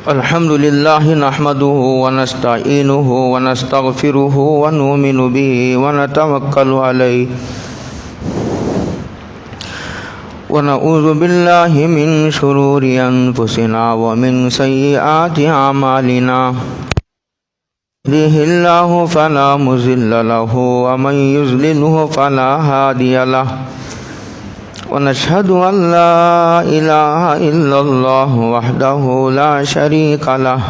الحمد لله نحمده ونستعينه ونستغفره ونؤمن به ونتوكل عليه ونعوذ بالله من شرور أنفسنا ومن سيئات أعمالنا يهده الله فلا مضل له ومن يضلله فلا هادي له ونشهد أن لا إله إلا الله وحده لا شريك له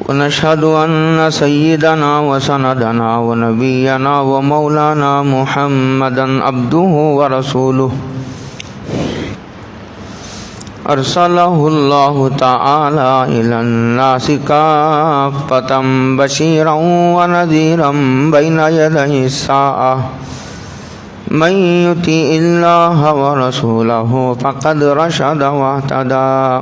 ونشهد أن سيدنا وسندنا ونبينا ومولانا محمدا عبده ورسوله أرسله الله تعالى إلى الناس كافة بشيرا ونذيرا بين يدي الساعة من يطع الله ورسوله فقد رشد واهتدى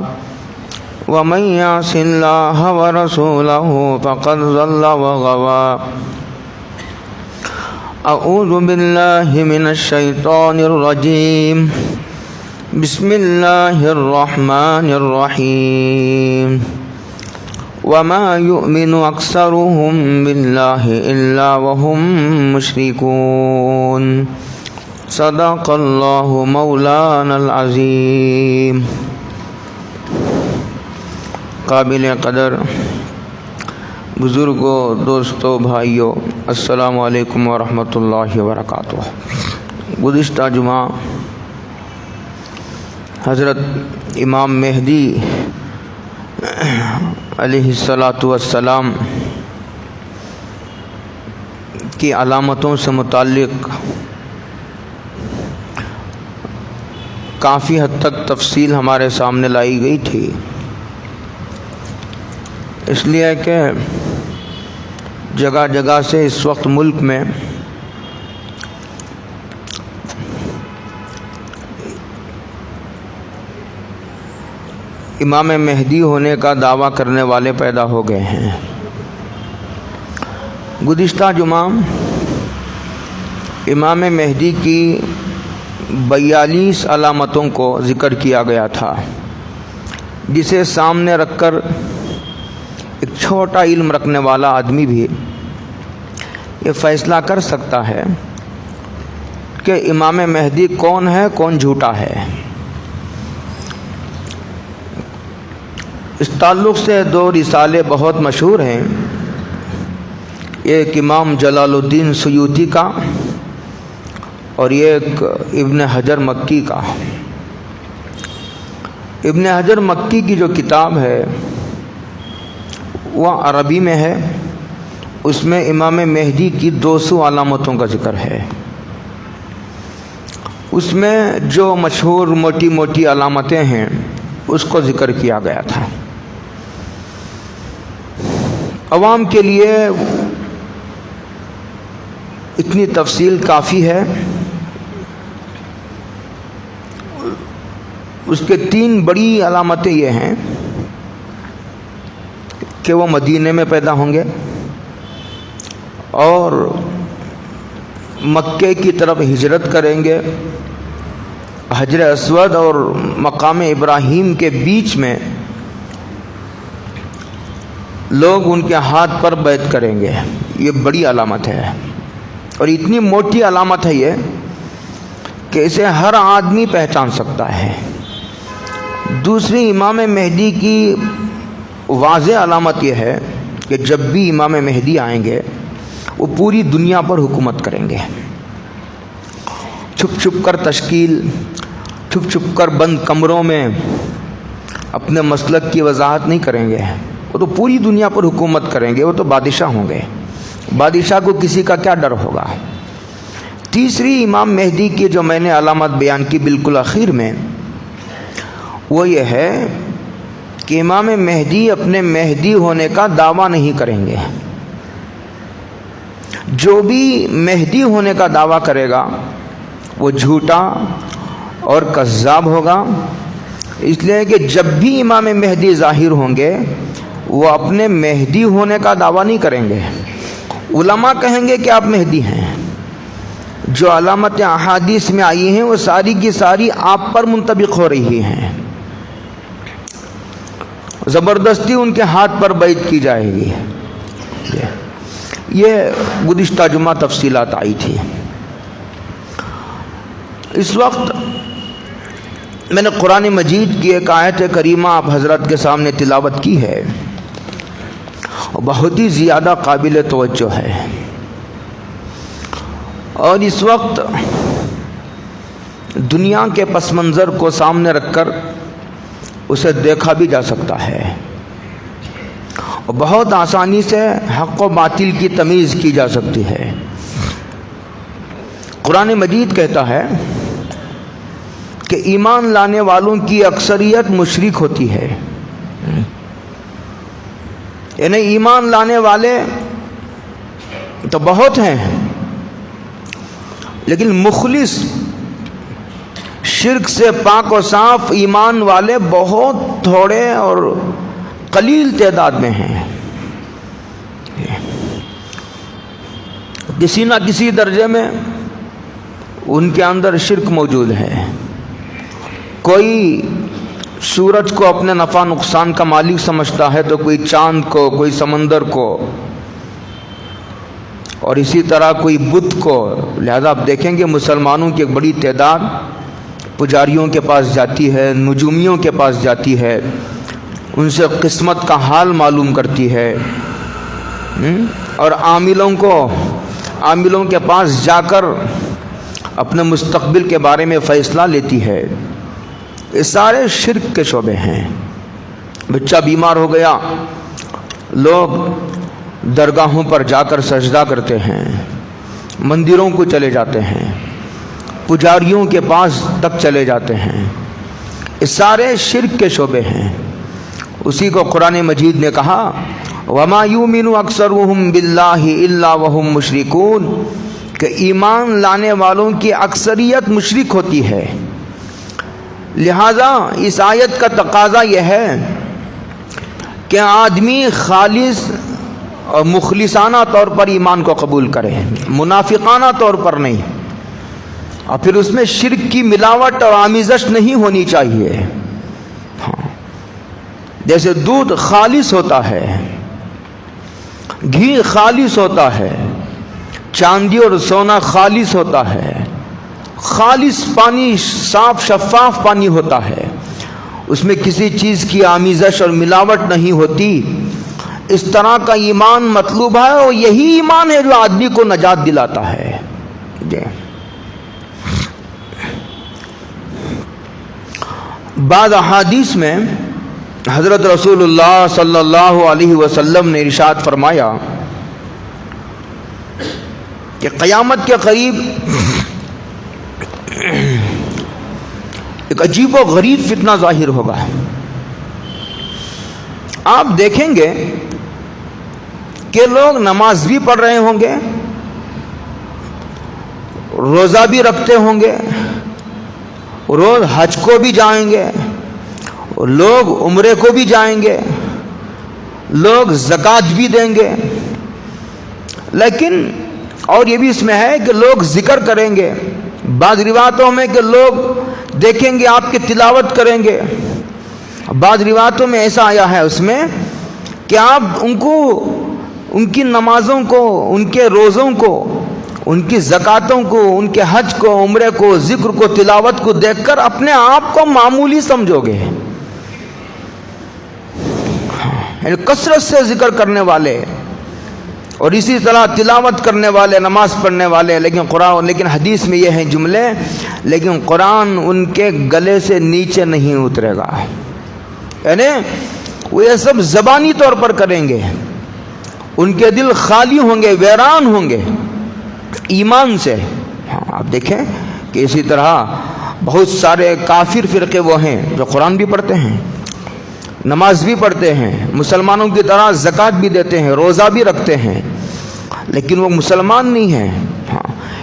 ومن يعص الله ورسوله فقد ضل وغوى أعوذ بالله من الشيطان الرجيم بسم الله الرحمن الرحيم وما يؤمن أكثرهم بالله إلا وهم مشركون صدق اللہ مولانا العظیم۔ قابل قدر بزرگوں، دوستوں، بھائیوں، السلام علیکم ورحمۃ اللہ وبرکاتہ۔ گزشتہ جمعہ حضرت امام مہدی علیہ السلام کی علامتوں سے متعلق کافی حد تک تفصیل ہمارے سامنے لائی گئی تھی، اس لیے کہ جگہ جگہ سے اس وقت ملک میں امام مہدی ہونے کا دعویٰ کرنے والے پیدا ہو گئے ہیں۔ گزشتہ جمعہ امام مہدی کی 42 علامتوں کو ذکر کیا گیا تھا، جسے سامنے رکھ کر ایک چھوٹا علم رکھنے والا آدمی بھی یہ فیصلہ کر سکتا ہے کہ امام مہدی کون ہے، کون جھوٹا ہے۔ اس تعلق سے 2 رسالے بہت مشہور ہیں، ایک امام جلال الدین سیوطی کا اور ایک ابن حجر مکی کا۔ ابن حجر مکی کی جو کتاب ہے وہ عربی میں ہے، اس میں امام مہدی کی 200 علامتوں کا ذکر ہے۔ اس میں جو مشہور موٹی موٹی علامتیں ہیں اس کو ذکر کیا گیا تھا۔ عوام کے لیے اتنی تفصیل کافی ہے۔ اس کے 3 بڑی علامتیں یہ ہیں کہ وہ مدینے میں پیدا ہوں گے اور مکے کی طرف ہجرت کریں گے، حجر اسود اور مقام ابراہیم کے بیچ میں لوگ ان کے ہاتھ پر بیعت کریں گے۔ یہ بڑی علامت ہے اور اتنی موٹی علامت ہے یہ کہ اسے ہر آدمی پہچان سکتا ہے۔ دوسری امام مہدی کی واضح علامت یہ ہے کہ جب بھی امام مہدی آئیں گے وہ پوری دنیا پر حکومت کریں گے، چھپ چھپ کر تشکیل، چھپ چھپ کر بند کمروں میں اپنے مسلک کی وضاحت نہیں کریں گے، وہ تو پوری دنیا پر حکومت کریں گے، وہ تو بادشاہ ہوں گے۔ بادشاہ کو کسی کا کیا ڈر ہوگا۔ تیسری امام مہدی کی جو میں نے علامت بیان کی بالکل آخر میں، وہ یہ ہے کہ امام مہدی اپنے مہدی ہونے کا دعویٰ نہیں کریں گے۔ جو بھی مہدی ہونے کا دعویٰ کرے گا وہ جھوٹا اور کذاب ہوگا، اس لیے کہ جب بھی امام مہدی ظاہر ہوں گے وہ اپنے مہدی ہونے کا دعویٰ نہیں کریں گے۔ علماء کہیں گے کہ آپ مہدی ہیں، جو علامتیں احادیث میں آئی ہیں وہ ساری کی ساری آپ پر منطبق ہو رہی ہیں۔ زبردستی ان کے ہاتھ پر بیعت کی جائے گی. یہ گزشتہ جمعہ تفصیلات آئی تھی. اس وقت میں نے قرآن مجید کی ایک آیت کریمہ آپ حضرت کے سامنے تلاوت کی ہے، بہت ہی زیادہ قابل توجہ ہے، اور اس وقت دنیا کے پس منظر کو سامنے رکھ کر اسے دیکھا بھی جا سکتا ہے، اور بہت آسانی سے حق و باطل کی تمیز کی جا سکتی ہے. قرآن مجید کہتا ہے کہ ایمان لانے والوں کی اکثریت مشرک ہوتی ہے. یعنی ایمان لانے والے تو بہت ہیں، لیکن مخلص شرک سے پاک و صاف ایمان والے بہت تھوڑے اور قلیل تعداد میں ہیں. کسی نہ کسی درجے میں ان کے اندر شرک موجود ہے. کوئی سورج کو اپنے نفع نقصان کا مالک سمجھتا ہے تو کوئی چاند کو، کوئی سمندر کو، اور اسی طرح کوئی بت کو. لہذا آپ دیکھیں گے مسلمانوں کی ایک بڑی تعداد پجاریوں کے پاس جاتی ہے، نجومیوں کے پاس جاتی ہے، ان سے قسمت کا حال معلوم کرتی ہے، اور عاملوں کے پاس جا کر اپنے مستقبل کے بارے میں فیصلہ لیتی ہے. یہ سارے شرک کے شعبے ہیں. بچہ بیمار ہو گیا، لوگ درگاہوں پر جا کر سجدہ کرتے ہیں، مندروں کو چلے جاتے ہیں، پجاریوں کے پاس تک چلے جاتے ہیں. یہ سارے شرک کے شعبے ہیں. اسی کو قرآن مجید نے کہا وَمَا يُؤْمِنُ أَكْثَرُهُمْ بِاللَّهِ إِلَّا وَهُمْ مُشْرِكُونَ کہ ایمان لانے والوں کی اکثریت مشرک ہوتی ہے. لہذا اس آیت کا تقاضا یہ ہے کہ آدمی خالص اور مخلصانہ طور پر ایمان کو قبول کرے، منافقانہ طور پر نہیں، اور پھر اس میں شرک کی ملاوٹ اور آمیزش نہیں ہونی چاہیے. جیسے دودھ خالص ہوتا ہے، گھی خالص ہوتا ہے، چاندی اور سونا خالص ہوتا ہے، خالص پانی صاف شفاف پانی ہوتا ہے، اس میں کسی چیز کی آمیزش اور ملاوٹ نہیں ہوتی. اس طرح کا ایمان مطلوب ہے، اور یہی ایمان ہے جو آدمی کو نجات دلاتا ہے. بعض احادیث میں حضرت رسول اللہ صلی اللہ علیہ وسلم نے ارشاد فرمایا کہ قیامت کے قریب ایک عجیب و غریب فتنہ ظاہر ہوگا. آپ دیکھیں گے کہ لوگ نماز بھی پڑھ رہے ہوں گے، روزہ بھی رکھتے ہوں گے، روز حج کو بھی جائیں گے، لوگ عمرے کو بھی جائیں گے، لوگ زکوٰۃ بھی دیں گے، لیکن اور یہ بھی اس میں ہے کہ لوگ ذکر کریں گے. بعض روایتوں میں کہ لوگ دیکھیں گے آپ کی تلاوت کریں گے. بعض روایتوں میں ایسا آیا ہے اس میں کہ آپ ان کی نمازوں کو، ان کے روزوں کو، ان کی زکاتوں کو، ان کے حج کو، عمرے کو، ذکر کو، تلاوت کو دیکھ کر اپنے آپ کو معمولی سمجھو گے. یعنی کثرت سے ذکر کرنے والے اور اسی طرح تلاوت کرنے والے، نماز پڑھنے والے، لیکن حدیث میں یہ ہیں جملے، لیکن قرآن ان کے گلے سے نیچے نہیں اترے گا. یعنی وہ یہ سب زبانی طور پر کریں گے، ان کے دل خالی ہوں گے، ویران ہوں گے ایمان سے. آپ دیکھیں کہ اسی طرح بہت سارے کافر فرقے وہ ہیں جو قرآن بھی پڑھتے ہیں، نماز بھی پڑھتے ہیں، مسلمانوں کی طرح زکوٰۃ بھی دیتے ہیں، روزہ بھی رکھتے ہیں، لیکن وہ مسلمان نہیں ہیں.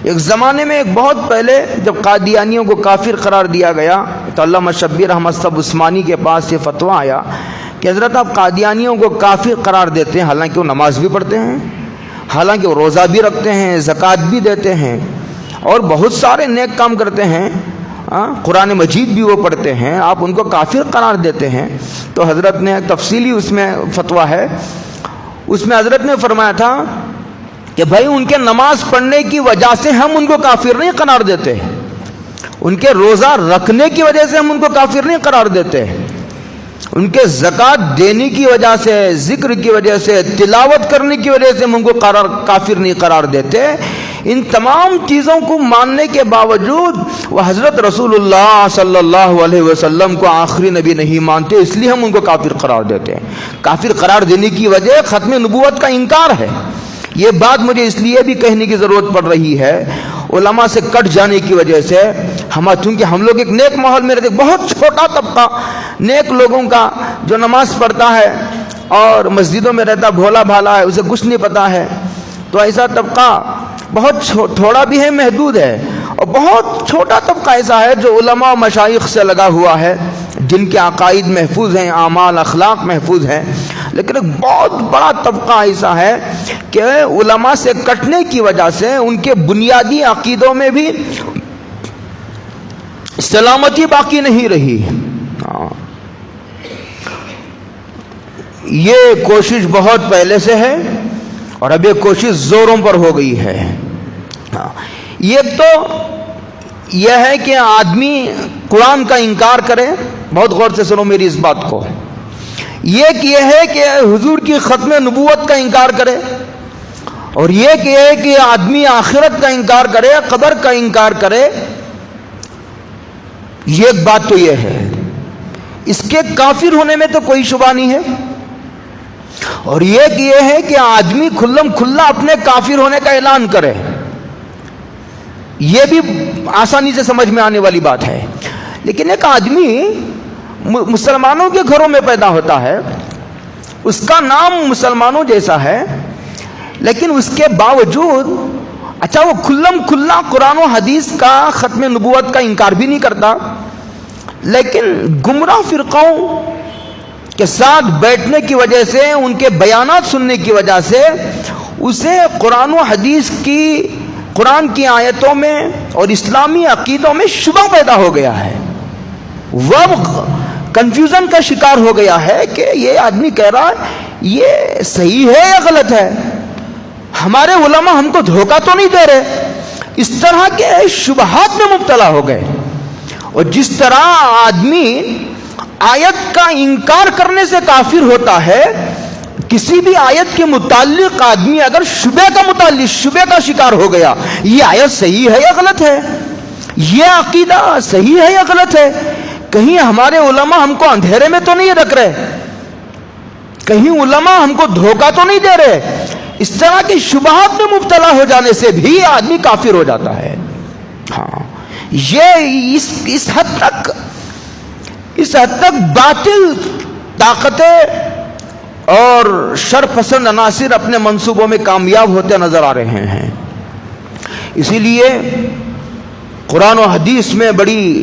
ایک زمانے میں، ایک بہت پہلے، جب قادیانیوں کو کافر قرار دیا گیا تو علامہ شبیر احمد صاحب عثمانی کے پاس یہ فتویٰ آیا کہ حضرت آپ قادیانیوں کو کافر قرار دیتے ہیں، حالانکہ وہ نماز بھی پڑھتے ہیں، حالانکہ وہ روزہ بھی رکھتے ہیں، زکوٰۃ بھی دیتے ہیں، اور بہت سارے نیک کام کرتے ہیں، قرآن مجید بھی وہ پڑھتے ہیں، آپ ان کو کافر قرار دیتے ہیں۔ تو حضرت نے تفصیلی اس میں فتویٰ ہے، اس میں حضرت نے فرمایا تھا کہ بھائی ان کے نماز پڑھنے کی وجہ سے ہم ان کو کافر نہیں قرار دیتے، ان کے روزہ رکھنے کی وجہ سے ہم ان کو کافر نہیں قرار دیتے، ان کے زکوٰۃ دینے کی وجہ سے، ذکر کی وجہ سے، تلاوت کرنے کی وجہ سے ہم ان کو کافر نہیں قرار دیتے۔ ان تمام چیزوں کو ماننے کے باوجود وہ حضرت رسول اللہ صلی اللہ علیہ وسلم کو آخری نبی نہیں مانتے، اس لیے ہم ان کو کافر قرار دیتے ہیں۔ کافر قرار دینے کی وجہ ختم نبوت کا انکار ہے۔ یہ بات مجھے اس لیے بھی کہنے کی ضرورت پڑ رہی ہے، علماء سے کٹ جانے کی وجہ سے چونکہ ہم لوگ ایک نیک ماحول میں رہتے، بہت چھوٹا طبقہ نیک لوگوں کا جو نماز پڑھتا ہے اور مسجدوں میں رہتا، بھولا بھالا ہے، اسے کچھ نہیں پتا ہے، تو ایسا طبقہ بہت تھوڑا بھی ہے، محدود ہے، اور بہت چھوٹا طبقہ ایسا ہے جو علماء و مشائخ سے لگا ہوا ہے، جن کے عقائد محفوظ ہیں، اعمال اخلاق محفوظ ہیں۔ لیکن ایک بہت بڑا طبقہ ایسا ہے کہ علماء سے کٹنے کی وجہ سے ان کے بنیادی عقیدوں میں بھی سلامتی باقی نہیں رہی۔ یہ کوشش بہت پہلے سے ہے اور اب یہ کوشش زوروں پر ہو گئی ہے۔ یہ تو یہ ہے کہ آدمی قرآن کا انکار کرے، بہت غور سے سنو میری اس بات کو، یہ ہے کہ حضور کی ختم نبوت کا انکار کرے، اور یہ ہے کہ آدمی آخرت کا انکار کرے، قبر کا انکار کرے۔ یہ ایک بات تو یہ ہے، اس کے کافر ہونے میں تو کوئی شبہ نہیں ہے، اور یہ ہے کہ آدمی کھلم کھلا اپنے کافر ہونے کا اعلان کرے، یہ بھی آسانی سے سمجھ میں آنے والی بات ہے۔ لیکن ایک آدمی مسلمانوں کے گھروں میں پیدا ہوتا ہے، اس کا نام مسلمانوں جیسا ہے، لیکن اس کے باوجود اچھا وہ کھلم کھلا قرآن و حدیث کا ختم نبوت کا انکار بھی نہیں کرتا، لیکن گمراہ فرقوں کے ساتھ بیٹھنے کی وجہ سے، ان کے بیانات سننے کی وجہ سے اسے قرآن و حدیث کی، قرآن کی آیتوں میں اور اسلامی عقیدوں میں شبہ پیدا ہو گیا ہے، وہ کنفیوژن کا شکار ہو گیا ہے کہ یہ آدمی کہہ رہا ہے یہ صحیح ہے یا غلط ہے، ہمارے علماء ہم کو دھوکہ تو نہیں دے رہے۔ اس طرح کے شبہات میں مبتلا ہو گئے، اور جس طرح آدمی آیت کا انکار کرنے سے کافر ہوتا ہے، کسی بھی آیت کے متعلق آدمی اگر شبہ کا شکار ہو گیا، یہ آیت صحیح ہے یا غلط ہے، یہ عقیدہ صحیح ہے یا غلط ہے، کہیں ہمارے علماء ہم کو اندھیرے میں تو نہیں رکھ رہے، کہیں علماء ہم کو دھوکہ تو نہیں دے رہے، اس طرح کے شبہات میں مبتلا ہو جانے سے بھی آدمی کافر ہو جاتا ہے۔ ہاں، یہ اس حد تک باطل طاقتیں اور شر پسند عناصر اپنے منصوبوں میں کامیاب ہوتے نظر آ رہے ہیں۔ اسی لیے قرآن و حدیث میں بڑی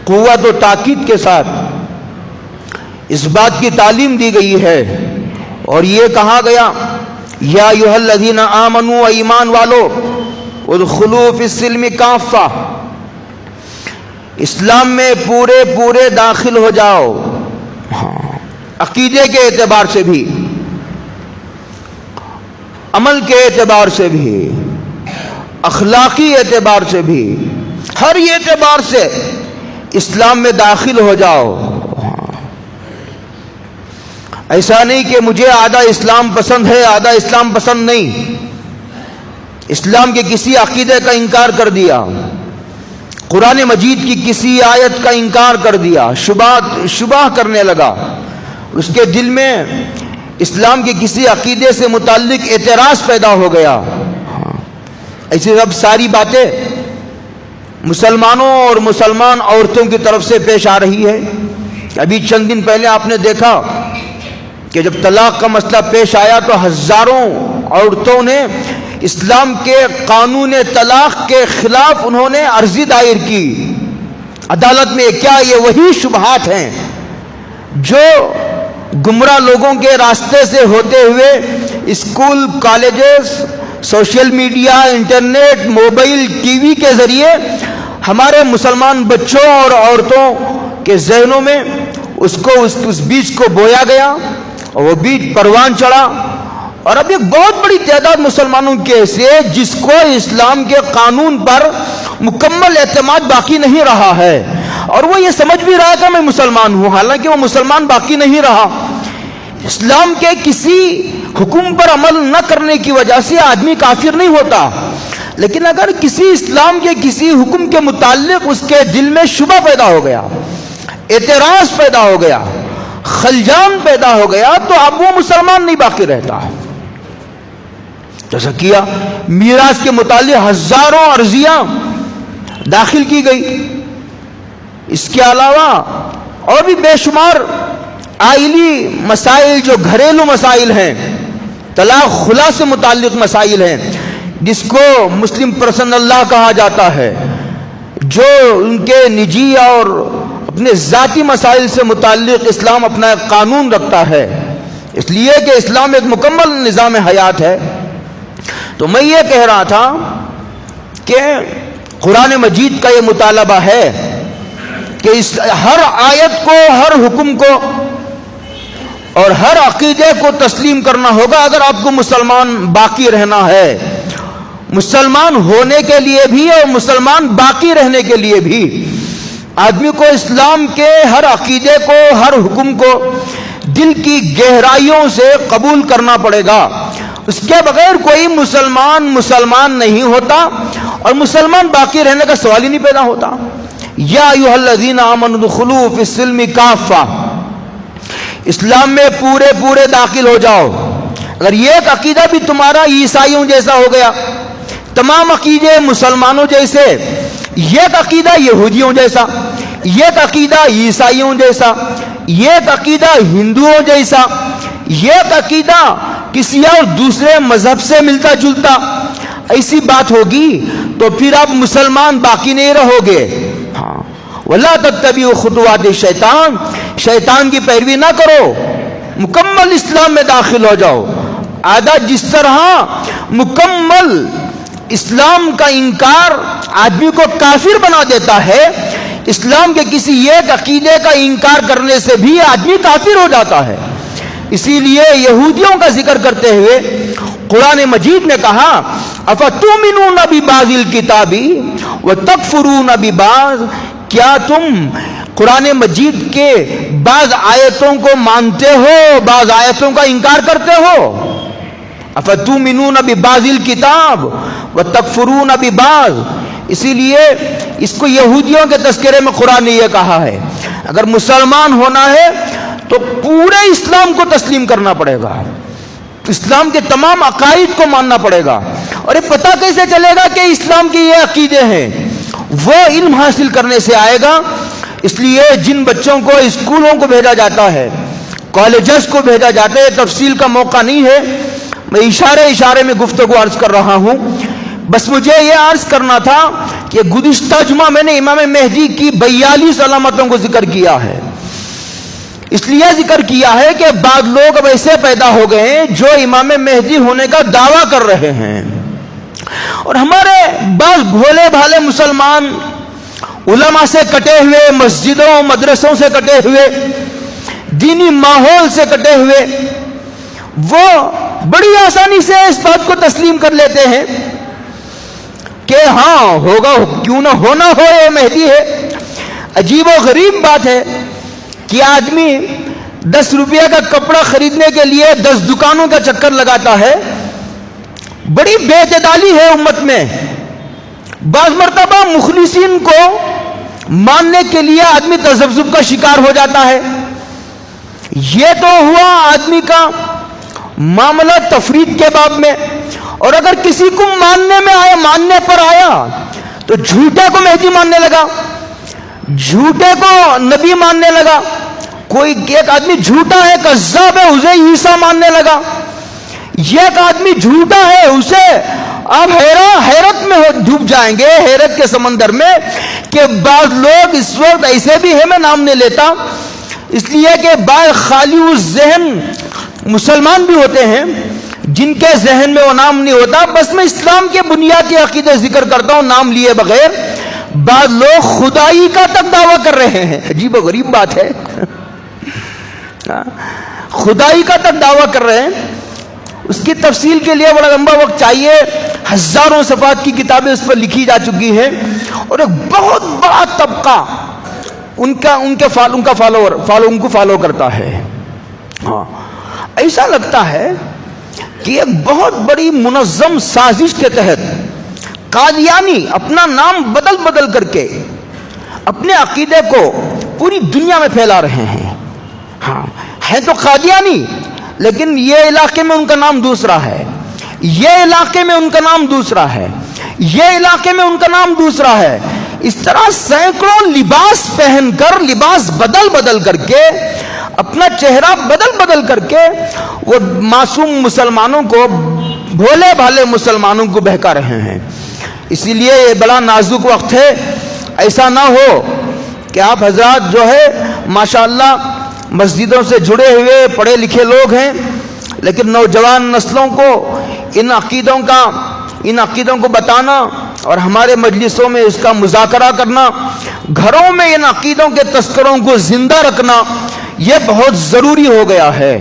قوت و تاکید کے ساتھ اس بات کی تعلیم دی گئی ہے، اور یہ کہا گیا یا ایھا الذین آمنوا، ایمان والو، ادخلوا فی السلم کافہ، اسلام میں پورے داخل ہو جاؤ، عقیدے کے اعتبار سے بھی، عمل کے اعتبار سے بھی، اخلاقی اعتبار سے بھی، ہر اعتبار سے اسلام میں داخل ہو جاؤ۔ ایسا نہیں کہ مجھے آدھا اسلام پسند ہے آدھا اسلام پسند نہیں، اسلام کے کسی عقیدے کا انکار کر دیا، قرآن مجید کی کسی آیت کا انکار کر دیا، شبہ کرنے لگا، اس کے دل میں اسلام کے کسی عقیدے سے متعلق اعتراض پیدا ہو گیا۔ ایسی سب ساری باتیں مسلمانوں اور مسلمان عورتوں کی طرف سے پیش آ رہی ہے۔ ابھی چند دن پہلے آپ نے دیکھا کہ جب طلاق کا مسئلہ پیش آیا تو ہزاروں عورتوں نے اسلام کے قانون طلاق کے خلاف انہوں نے عرضی دائر کی عدالت میں۔ کیا یہ وہی شبہات ہیں جو گمراہ لوگوں کے راستے سے ہوتے ہوئے school, colleges, social media, internet, mobile, T V کے ذریعے ہمارے مسلمان بچوں اور عورتوں کے ذہنوں میں اس بیج کو بویا گیا اور وہ بیج پروان چڑھا، اور اب ایک بہت بڑی تعداد مسلمانوں کی حیثیت جس کو اسلام کے قانون پر مکمل اعتماد باقی نہیں رہا ہے، اور وہ یہ سمجھ بھی رہا کہ میں مسلمان ہوں، حالانکہ وہ مسلمان باقی نہیں رہا۔ اسلام کے کسی حکم پر عمل نہ کرنے کی وجہ سے آدمی کافر نہیں ہوتا، لیکن اگر کسی اسلام کے کسی حکم کے متعلق اس کے دل میں شبہ پیدا ہو گیا، اعتراض پیدا ہو گیا، خلجان پیدا ہو گیا، تو اب وہ مسلمان نہیں باقی رہتا۔ جیسا کیا میراث کے متعلق ہزاروں عرضیاں داخل کی گئی، اس کے علاوہ اور بھی بے شمار آئلی مسائل جو گھریلو مسائل ہیں، طلاق خلا سے متعلق مسائل ہیں، جس کو مسلم پرسنل لا کہا جاتا ہے، جو ان کے نجی اور اپنے ذاتی مسائل سے متعلق اسلام اپنا ایک قانون رکھتا ہے، اس لیے کہ اسلام ایک مکمل نظام حیات ہے۔ تو میں یہ کہہ رہا تھا کہ قرآن مجید کا یہ مطالبہ ہے کہ ہر آیت کو، ہر حکم کو اور ہر عقیدے کو تسلیم کرنا ہوگا اگر آپ کو مسلمان باقی رہنا ہے، مسلمان ہونے کے لیے بھی اور مسلمان باقی رہنے کے لیے بھی آدمی کو اسلام کے ہر عقیدے کو، ہر حکم کو دل کی گہرائیوں سے قبول کرنا پڑے گا۔ اس کے بغیر کوئی مسلمان نہیں ہوتا، اور مسلمان باقی رہنے کا سوال ہی نہیں پیدا ہوتا۔ یا ایھا الذین آمنوا ادخلوا فی السلم کافہ، اسلام میں پورے داخل ہو جاؤ۔ اگر یہ ایک عقیدہ بھی تمہارا عیسائیوں جیسا ہو گیا، تمام عقیدے مسلمانوں جیسے، یہ ایک عقیدہ یہودیوں جیسا، یہ ایک عقیدہ عیسائیوں جیسا، یہ ایک عقیدہ ہندوؤں جیسا، یہ ایک عقیدہ کسی اور دوسرے مذہب سے ملتا جلتا، ایسی بات ہوگی تو پھر آپ مسلمان باقی نہیں رہو گے۔ ہاں، وَلَا تَتَّبِعُوا خُطُوَاتِ الشَّيْطَانِ، شیطان کی پیروی نہ کرو، مکمل اسلام میں داخل ہو جاؤ۔ عادت جس طرح مکمل اسلام کا انکار آدمی کو کافر بنا دیتا ہے، اسلام کے کسی ایک عقیدے کا انکار کرنے سے بھی آدمی کافر ہو جاتا ہے۔ اسی لیے یہودیوں کا ذکر کرتے ہوئے قرآن مجید نے کہا اَفَتُؤْمِنُونَ بِبَعْضِ الْكِتَابِ وَتَكْفُرُونَ بِبَعْضٍ، کیا تم قرآن مجید کے بعض آیتوں کو مانتے ہو، بعض آیتوں کا انکار کرتے ہو؟ اَفَتُؤْمِنُونَ بِبَعْضِ الْكِتَابِ وَتَكْفُرُونَ بِبَعْضٍ، اسی لیے اس کو یہودیوں کے تذکرے میں قرآن نے یہ کہا ہے اگر مسلمان ہونا ہے تو پورے اسلام کو تسلیم کرنا پڑے گا، اسلام کے تمام عقائد کو ماننا پڑے گا۔ اور یہ پتہ کیسے چلے گا کہ اسلام کے یہ عقیدے ہیں؟ وہ علم حاصل کرنے سے آئے گا۔ اس لیے جن بچوں کو اسکولوں کو بھیجا جاتا ہے، کالجز کو بھیجا جاتا ہے، تفصیل کا موقع نہیں ہے، میں اشارے میں گفتگو عرض کر رہا ہوں۔ بس مجھے یہ عرض کرنا تھا کہ گزشتہ جمعہ میں نے امام مہدی کی 42 علامتوں کو ذکر کیا ہے، اس لیے ذکر کیا ہے کہ بعض لوگ اب ایسے پیدا ہو گئے ہیں جو امام مہدی ہونے کا دعویٰ کر رہے ہیں، اور ہمارے بعض بھولے بھالے مسلمان علماء سے کٹے ہوئے، مسجدوں مدرسوں سے کٹے ہوئے، دینی ماحول سے کٹے ہوئے، وہ بڑی آسانی سے اس بات کو تسلیم کر لیتے ہیں کہ ہاں ہوگا، کیوں نہ ہونا ہو، یہ مہدی ہے۔ عجیب و غریب بات ہے کہ آدمی 10 روپیہ کا کپڑا خریدنے کے لیے 10 دکانوں کا چکر لگاتا ہے۔ بڑی بے اعتدالی ہے امت میں۔ بعض مرتبہ مخلصین کو ماننے کے لیے آدمی تذبذب کا شکار ہو جاتا ہے۔ یہ تو ہوا آدمی کا معاملہ تفرید کے باب میں، اور اگر کسی کو ماننے پر آیا تو جھوٹے کو مہدی ماننے لگا، جھوٹے کو نبی ماننے لگا، کوئی ایک آدمی جھوٹا ہے، کذاب ہے، اسے عیسیٰ ماننے لگا، یہ ایک آدمی جھوٹا ہے، اسے آپ حیرت میں ڈوب جائیں گے، حیرت کے سمندر میں، کہ بعض لوگ اس وقت ایسے بھی ہیں، میں نام نہیں لیتا اس لیے کہ بعض خالی ذہن مسلمان بھی ہوتے ہیں جن کے ذہن میں وہ نام نہیں ہوتا۔ بس میں اسلام کے بنیادی عقیدے ذکر کرتا ہوں نام لیے بغیر۔ بعض لوگ خدائی کا تک دعویٰ کر رہے ہیں. عجیب و غریب بات ہے. خدائی کا تک دعویٰ کر رہے ہیں. اس کی تفصیل کے لیے بڑا لمبا وقت چاہیے. ہزاروں صفحات کی کتابیں اس پر لکھی جا چکی ہیں اور ایک بہت بڑا طبقہ ان کو فالو کرتا ہے. ہاں ایسا لگتا ہے کہ ایک بہت بڑی منظم سازش کے تحت قادیانی اپنا نام بدل کر کے اپنے عقیدے کو پوری دنیا میں پھیلا رہے ہیں. ہاں ہے تو قادیانی لیکن یہ علاقے میں ان کا نام دوسرا ہے, یہ علاقے میں ان کا نام دوسرا ہے, یہ علاقے میں ان کا نام دوسرا ہے. اس طرح سینکڑوں لباس پہن کر, لباس بدل کر کے, اپنا چہرہ بدل کر کے وہ معصوم مسلمانوں کو, بھولے بھالے مسلمانوں کو بہکا رہے ہیں. اسی لیے یہ بڑا نازک وقت ہے. ایسا نہ ہو کہ آپ حضرات جو ہے ماشاءاللہ مسجدوں سے جڑے ہوئے پڑھے لکھے لوگ ہیں, لیکن نوجوان نسلوں کو ان عقیدوں کو بتانا اور ہمارے مجلسوں میں اس کا مذاکرہ کرنا, گھروں میں ان عقیدوں کے تذکروں کو زندہ رکھنا, یہ بہت ضروری ہو گیا ہے.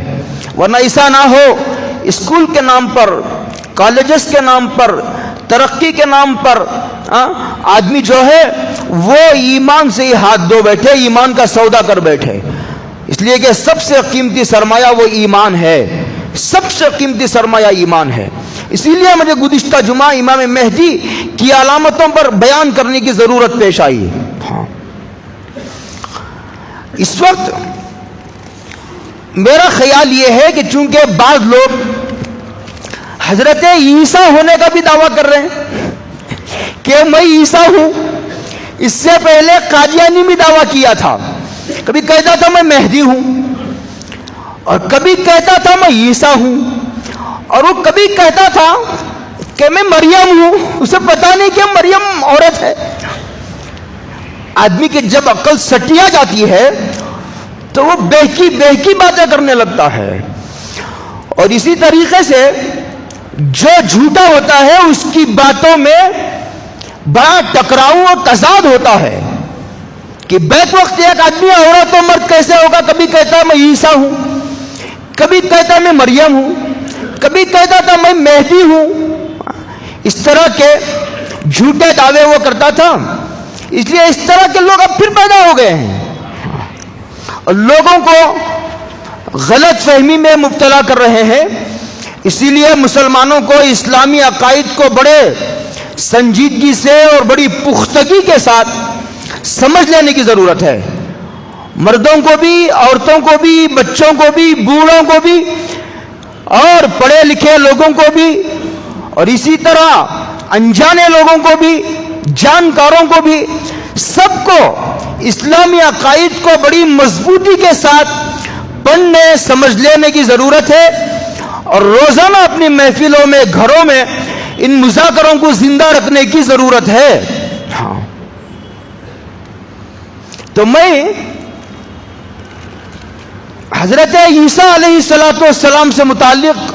ورنہ ایسا نہ ہو اسکول کے نام پر, کالجز کے نام پر, ترقی کے نام پر آدمی جو ہے وہ ایمان سے ہی ہاتھ دھو بیٹھے, ایمان کا سودا کر بیٹھے. اس لیے کہ سب سے قیمتی سرمایہ وہ ایمان ہے, سب سے قیمتی سرمایہ ایمان ہے. اسی لیے مجھے گزشتہ جمعہ امام مہدی کی علامتوں پر بیان کرنے کی ضرورت پیش آئی. ہاں اس وقت میرا خیال یہ ہے کہ چونکہ بعض لوگ حضرت عیسیٰ ہونے کا بھی دعویٰ کر رہے ہیں کہ میں عیسیٰ ہوں. اس سے پہلے قادیانی بھی دعویٰ کیا تھا, کبھی کہتا تھا میں مہدی ہوں اور کبھی کہتا تھا میں عیسیٰ ہوں, اور وہ کبھی کہتا تھا کہ میں مریم ہوں. اسے پتا نہیں کہ مریم عورت ہے. آدمی کی جب عقل سٹیا جاتی ہے تو وہ بہکی باتیں کرنے لگتا ہے. اور اسی طریقے سے جو جھوٹا ہوتا ہے اس کی باتوں میں بڑا ٹکراؤ اور تضاد ہوتا ہے کہ بیک وقت ایک آدمی عورت و مرد کیسے ہوگا. کبھی کہتا ہے میں عیسیٰ ہوں, کبھی کہتا ہے میں مریم ہوں, کبھی کہتا تھا میں مہدی ہوں. اس طرح کے جھوٹے دعوے وہ کرتا تھا. اس لیے اس طرح کے لوگ اب پھر پیدا ہو گئے ہیں اور لوگوں کو غلط فہمی میں مبتلا کر رہے ہیں. اسی لیے مسلمانوں کو اسلامی عقائد کو بڑے سنجیدگی سے اور بڑی پختگی کے ساتھ سمجھ لینے کی ضرورت ہے. مردوں کو بھی, عورتوں کو بھی, بچوں کو بھی, بوڑھوں کو بھی اور پڑھے لکھے لوگوں کو بھی, اور اسی طرح انجانے لوگوں کو بھی, جانکاروں کو بھی, سب کو اسلامی عقائد کو بڑی مضبوطی کے ساتھ پڑھنے سمجھ لینے کی ضرورت ہے. اور روزانہ اپنی محفلوں میں, گھروں میں ان مذاکروں کو زندہ رکھنے کی ضرورت ہے. ہاں تو میں حضرت عیسیٰ علیہ السلام سے متعلق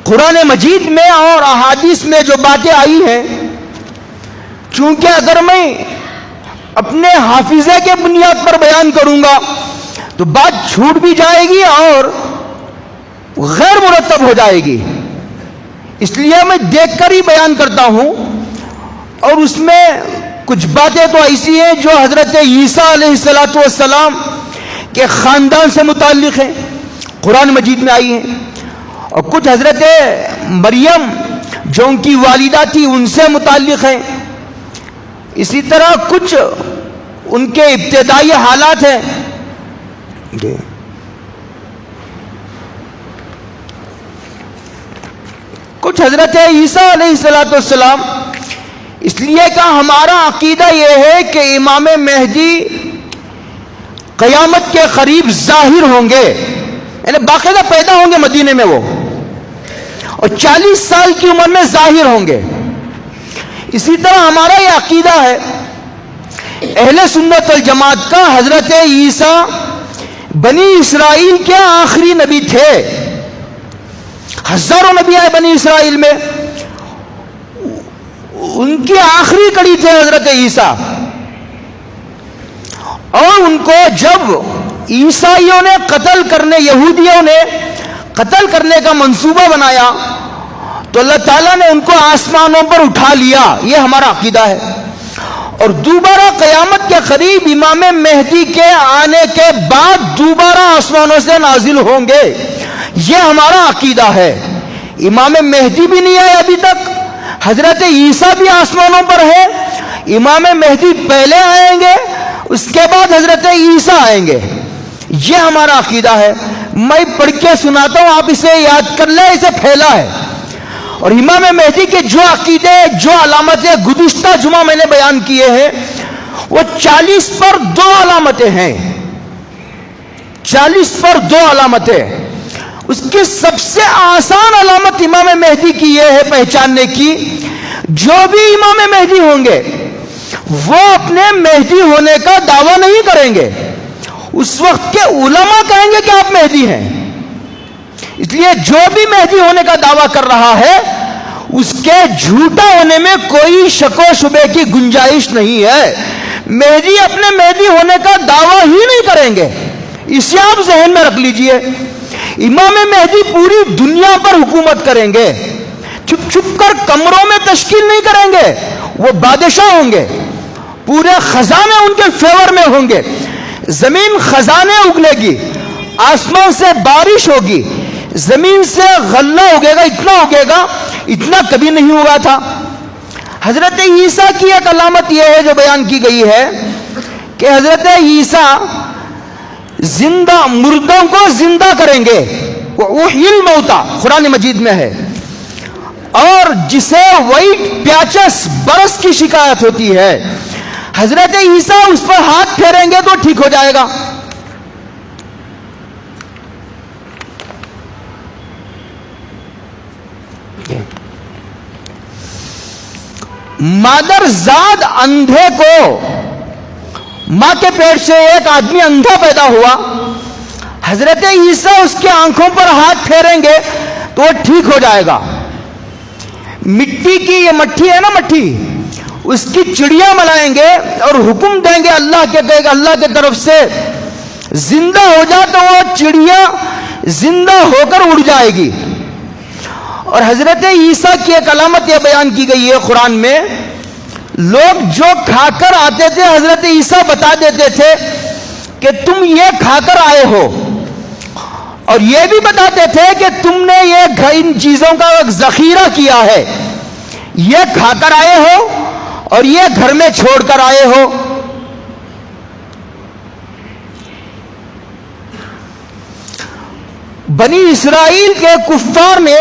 قرآن مجید میں اور احادیث میں جو باتیں آئی ہیں, چونکہ اگر میں اپنے حافظے کے بنیاد پر بیان کروں گا تو بات چھوٹ بھی جائے گی اور غیر مرتب ہو جائے گی. اس لیے میں دیکھ کر ہی بیان کرتا ہوں. اور اس میں کچھ باتیں تو ایسی ہیں جو حضرت عیسیٰ علیہ السلام کے خاندان سے متعلق ہیں, قرآن مجید میں آئی ہیں, اور کچھ حضرت مریم جو ان کی والدہ تھی ان سے متعلق ہیں. اسی طرح کچھ ان کے ابتدائی حالات ہیں. کچھ حضرت عیسیٰ علیہ السلام, اس لیے کہ ہمارا عقیدہ یہ ہے کہ امام مہدی قیامت کے قریب ظاہر ہوں گے, یعنی باقاعدہ پیدا ہوں گے مدینے میں وہ, اور 40 سال کی عمر میں ظاہر ہوں گے. اسی طرح ہمارا یہ عقیدہ ہے اہل سنت والجماعت کا, حضرت عیسیٰ بنی اسرائیل کے آخری نبی تھے. ہزاروں نبی آئے بنی اسرائیل میں, ان کی آخری کڑی تھے حضرت عیسیٰ، اور ان کو جب عیسائیوں نے قتل کرنے، یہودیوں نے قتل کرنے کا منصوبہ بنایا تو اللہ تعالیٰ نے ان کو آسمانوں پر اٹھا لیا. یہ ہمارا عقیدہ ہے. اور دوبارہ قیامت کے قریب امام مہدی کے آنے کے بعد دوبارہ آسمانوں سے نازل ہوں گے. یہ ہمارا عقیدہ ہے. امام مہدی بھی نہیں آئے ابھی تک، حضرت عیسیٰ بھی آسمانوں پر ہے. امام مہدی پہلے آئیں گے، اس کے بعد حضرت عیسیٰ آئیں گے. یہ ہمارا عقیدہ ہے. میں پڑھ کے سناتا ہوں، آپ اسے یاد کر لیں، اسے پھیلا ہے. اور امام مہدی کے جو عقیدے، جو علامتیں گزشتہ جمعہ میں نے بیان کیے ہیں، وہ 40 پر 2 علامتیں ہیں. 40 پر 2 علامتیں. اس کی سب سے آسان علامت امام مہدی کی یہ ہے پہچاننے کی، جو بھی امام مہدی ہوں گے وہ اپنے مہدی ہونے کا دعویٰ نہیں کریں گے. اس وقت کے علماء کہیں گے کہ آپ مہدی ہیں. اس لیے جو بھی مہدی ہونے کا دعویٰ کر رہا ہے اس کے جھوٹا ہونے میں کوئی شک و شبے کی گنجائش نہیں ہے. مہدی اپنے مہدی ہونے کا دعویٰ ہی نہیں کریں گے. اسے آپ ذہن میں رکھ لیجئے. امام مہدی پوری دنیا پر حکومت کریں گے. چھپ چھپ کر کمروں میں تشکیل نہیں کریں گے. وہ بادشاہ ہوں گے. پورے خزانے ان کے فیور میں ہوں گے. زمین خزانے اگلے گی، آسمان سے بارش ہوگی، زمین سے غلہ اگے گا. اتنا اگے گا، اتنا کبھی نہیں ہوا تھا. حضرت عیسیٰ کی ایک علامت یہ ہے جو بیان کی گئی ہے کہ حضرت عیسیٰ زندہ مردوں کو زندہ کریں گے. وَأُحْيِي الْمَوْتَى قرآن مجید میں ہے. اور جسے وائٹ پیچس برس کی شکایت ہوتی ہے، حضرت عیسیٰ اس پر ہاتھ پھیریں گے تو ٹھیک ہو جائے گا. مادر زاد اندھے کو، ماں کے پیٹ سے ایک آدمی اندھا پیدا ہوا، حضرت عیسیٰ اس کے آنکھوں پر ہاتھ پھیریں گے تو وہ ٹھیک ہو جائے گا. مٹی کی یہ مٹھی ہے نا، مٹھی، اس کی چڑیا ملائیں گے اور حکم دیں گے اللہ کے طرف سے زندہ ہو جا، تو وہ چڑیا زندہ ہو کر اڑ جائے گی. اور حضرت عیسیٰ کی ایک علامت یہ بیان کی گئی ہے قرآن میں، لوگ جو کھا کر آتے تھے حضرت عیسیٰ بتا دیتے تھے کہ تم یہ کھا کر آئے ہو، اور یہ بھی بتاتے تھے کہ تم نے یہ ان چیزوں کا ایک ذخیرہ کیا ہے، یہ کھا کر آئے ہو اور یہ گھر میں چھوڑ کر آئے ہو. بنی اسرائیل کے کفار نے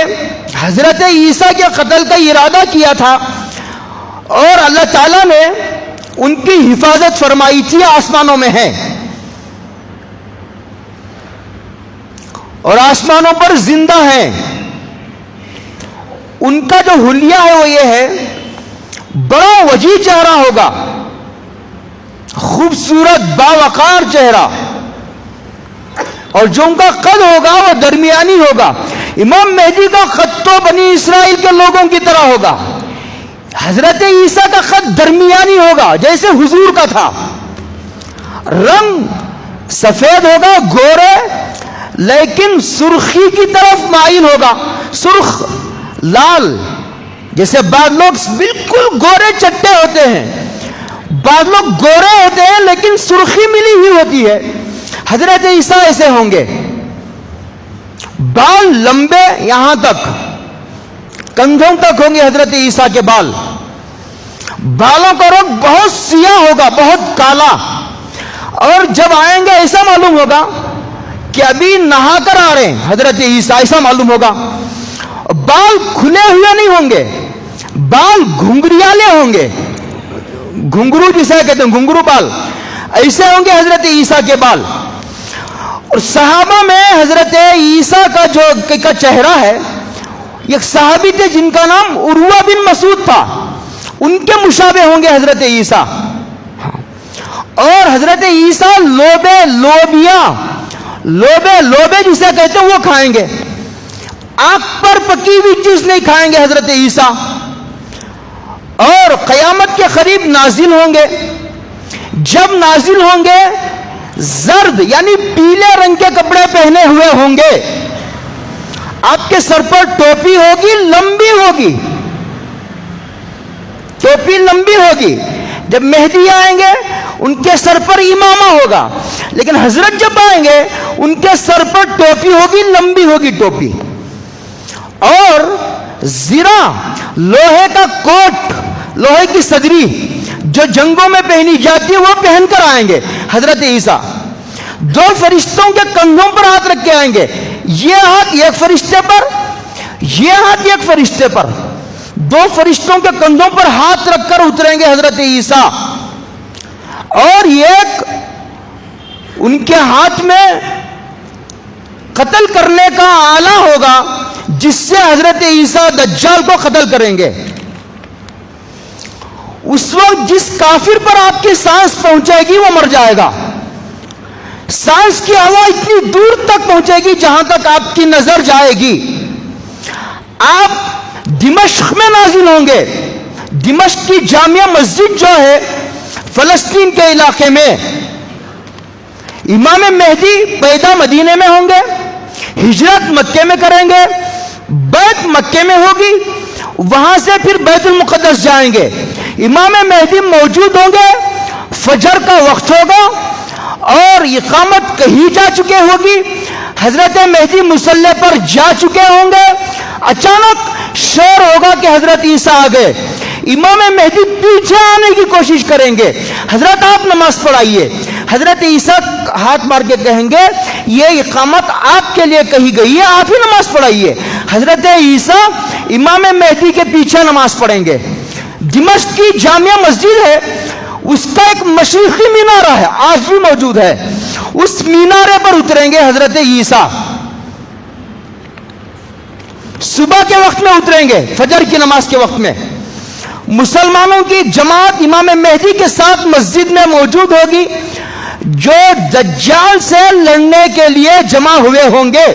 حضرت عیسیٰ کے قتل کا ارادہ کیا تھا، اور اللہ تعالیٰ نے ان کی حفاظت فرمائی تھی. آسمانوں میں ہے اور آسمانوں پر زندہ ہیں. ان کا جو حلیہ ہے وہ یہ ہے، بڑا وجیح چہرہ ہوگا، خوبصورت باوقار چہرہ، اور جو ان کا قد ہوگا وہ درمیانی ہوگا. امام مہدی کا قد تو بنی اسرائیل کے لوگوں کی طرح ہوگا، حضرت عیسیٰ کا قد درمیانی ہوگا جیسے حضور کا تھا. رنگ سفید ہوگا، گورے، لیکن سرخی کی طرف مائل ہوگا، سرخ لال. جیسے بعض لوگ بالکل گورے چٹے ہوتے ہیں، بعض لوگ گورے ہوتے ہیں لیکن سرخی ملی ہوئی ہوتی ہے. حضرت عیسیٰ ایسے ہوں گے. بال لمبے یہاں تک، کندھوں تک ہوں گے حضرت عیسیٰ کے بال. بالوں کا رنگ بہت سیاہ ہوگا، بہت کالا، اور جب آئیں گے ایسا معلوم ہوگا کہ ابھی نہا کر آ رہے ہیں حضرت عیسیٰ، ایسا معلوم ہوگا. بال کھلے ہوئے نہیں ہوں گے، بال گھنگریالے ہوں گے، گھنگرو جسے کہتے ہیں گھنگرو بال، ایسے ہوں گے حضرت عیسیٰ کے بال. اور صحابہ میں حضرت عیسیٰ کا جو چہرہ ہے، ایک صحابی تھے جن کا نام عروہ بن مسعود تھا، ان کے مشابہ ہوں گے حضرت عیسیٰ. اور حضرت عیسیٰ لوبے جسے کہتے ہیں وہ کھائیں گے. آنکھ پر پکی ہوئی چیز نہیں کھائیں گے حضرت عیسیٰ. اور قیامت کے قریب نازل ہوں گے. جب نازل ہوں گے زرد یعنی پیلے رنگ کے کپڑے پہنے ہوئے ہوں گے. آپ کے سر پر ٹوپی ہوگی, لمبی ہوگی, ٹوپی لمبی ہوگی. جب مہدی آئیں گے ان کے سر پر امامہ ہوگا, لیکن حضرت جب آئیں گے ان کے سر پر ٹوپی ہوگی, لمبی ہوگی ٹوپی. اور زرہ لوہے کا کوٹ, لوہے کی صدری جو جنگوں میں پہنی جاتی ہے وہ پہن کر آئیں گے حضرت عیسیٰ. 2 فرشتوں کے کندھوں پر ہاتھ رکھ کے آئیں گے, یہ ہاتھ ایک فرشتے پر, یہ ہاتھ ایک فرشتے پر. 2 فرشتوں کے کندھوں پر ہاتھ رکھ کر اتریں گے حضرت عیسیٰ. اور ایک ان کے ہاتھ میں قتل کرنے کا آلہ ہوگا جس سے حضرت عیسیٰ دجال کو قتل کریں گے. اس وقت جس کافر پر آپ کی سانس پہنچے گی وہ مر جائے گا. سانس کی ہوا اتنی دور تک پہنچے گی جہاں تک آپ کی نظر جائے گی. آپ دمشق میں نازل ہوں گے. دمشق کی جامع مسجد جو ہے فلسطین کے علاقے میں. امام مہدی پیدا مدینے میں ہوں گے, ہجرت مکے میں کریں گے, بیت مکے میں ہوگی, وہاں سے پھر بیت المقدس جائیں گے. امام مہدی موجود ہوں گے, فجر کا وقت ہوگا اور اقامت کہیں جا چکے ہوگی. حضرت مہدی مصلی پر جا چکے ہوں گے. اچانک شور ہوگا کہ حضرت عیسیٰ آ گئے. امام مہدی پیچھے آنے کی کوشش کریں گے, حضرت آپ نماز پڑھائیے. حضرت عیسیٰ ہاتھ مار کے کہیں گے یہ اقامت آپ کے لیے کہی گئی ہے, آپ ہی نماز پڑھائیے. حضرت عیسیٰ امام مہدی کے پیچھے نماز پڑھیں گے. دمشق کی جامع مسجد ہے, اس کا ایک مشرقی مینارہ ہے, آج بھی موجود ہے. اس مینارے پر اتریں گے حضرت عیسیٰ. صبح کے وقت میں اتریں گے, فجر کی نماز کے وقت میں. مسلمانوں کی جماعت امام مہدی کے ساتھ مسجد میں موجود ہوگی جو دجال سے لڑنے کے لیے جمع ہوئے ہوں گے.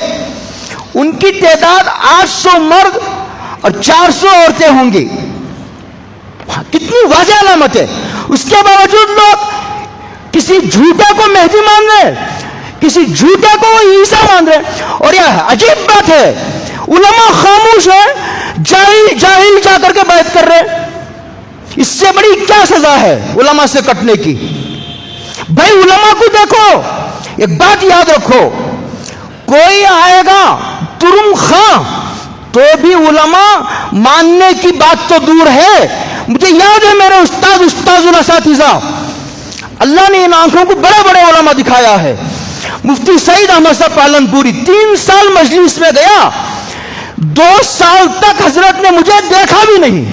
ان کی تعداد 800 مرد اور 400 عورتیں ہوں گی. کتنی واضح علامت ہے. اس کے باوجود لوگ کسی جھوٹے کو مہدی مان رہے, کسی جھوٹے کو عیسیٰ مان رہے. اور یہ عجیب بات ہے, علماء خاموش ہے, جاہل جا کر کے بیعت کر رہے. اس سے بڑی کیا سزا ہے علماء سے کٹنے کی؟ بھائی علماء کو دیکھو, ایک بات یاد رکھو, کوئی آئے گا ترم خاں تو بھی علماء ماننے کی بات تو دور ہے. مجھے یاد ہے میرے استاذ الاساتذہ, اللہ نے ان آنکھوں کو بڑے بڑے علماء دکھایا ہے. مفتی سعید احمد صاحب پالنپوری 3 سال مجلس میں گیا, 2 سال تک حضرت نے مجھے دیکھا بھی نہیں.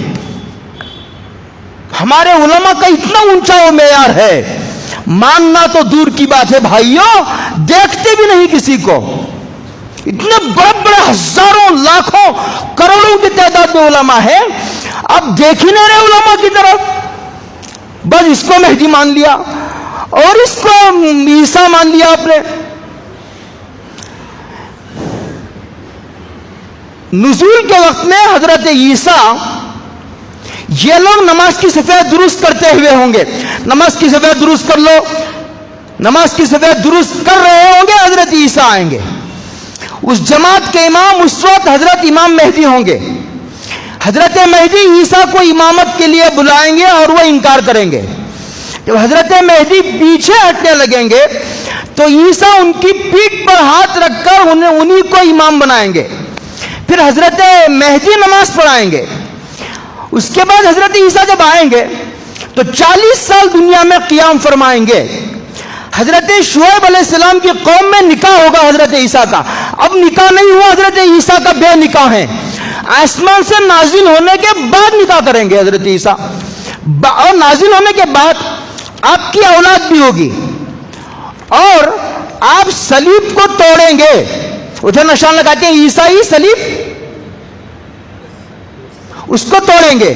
ہمارے علماء کا اتنا اونچا وہ معیار ہے, ماننا تو دور کی بات ہے بھائیوں, دیکھتے بھی نہیں کسی کو. اتنے بڑے بڑے ہزاروں لاکھوں کروڑوں کی تعداد میں علماء ہے, اب دیکھ ہی نہیں رہے علماء کی طرف. بس اس کو مہدی مان لیا اور اس کو عیسیٰ مان لیا آپ نے. نزول کے وقت میں حضرت عیسیٰ, یہ لوگ نماز کی صفحہ درست کرتے ہوئے ہوں گے. نماز کی صفحہ درست کر لو, نماز کی صفحہ درست کر رہے ہوں گے, حضرت عیسیٰ آئیں گے. اس جماعت کے امام اس وقت حضرت امام مہدی ہوں گے. حضرت مہدی عیسیٰ کو امامت کے لیے بلائیں گے اور وہ انکار کریں گے. جب حضرت مہدی پیچھے ہٹنے لگیں گے تو عیسیٰ ان کی پیٹھ پر ہاتھ رکھ کر انہیں کو امام بنائیں گے. پھر حضرت مہدی نماز پڑھائیں گے. اس کے بعد حضرت عیسیٰ جب آئیں گے تو 40 سال دنیا میں قیام فرمائیں گے. حضرت شعیب علیہ السلام کی قوم میں نکاح ہوگا حضرت عیسیٰ کا. اب نکاح نہیں ہوا حضرت عیسیٰ کا, بے نکاح ہیں. آسمان سے نازل ہونے کے بعد نکاح کریں گے حضرت عیسیٰ, اور نازل ہونے کے بعد آپ کی اولاد بھی ہوگی اور آپ صلیب کو توڑیں گے. ادھر نشان لگاتے ہیں عیسائی صلیب, اس کو توڑیں گے.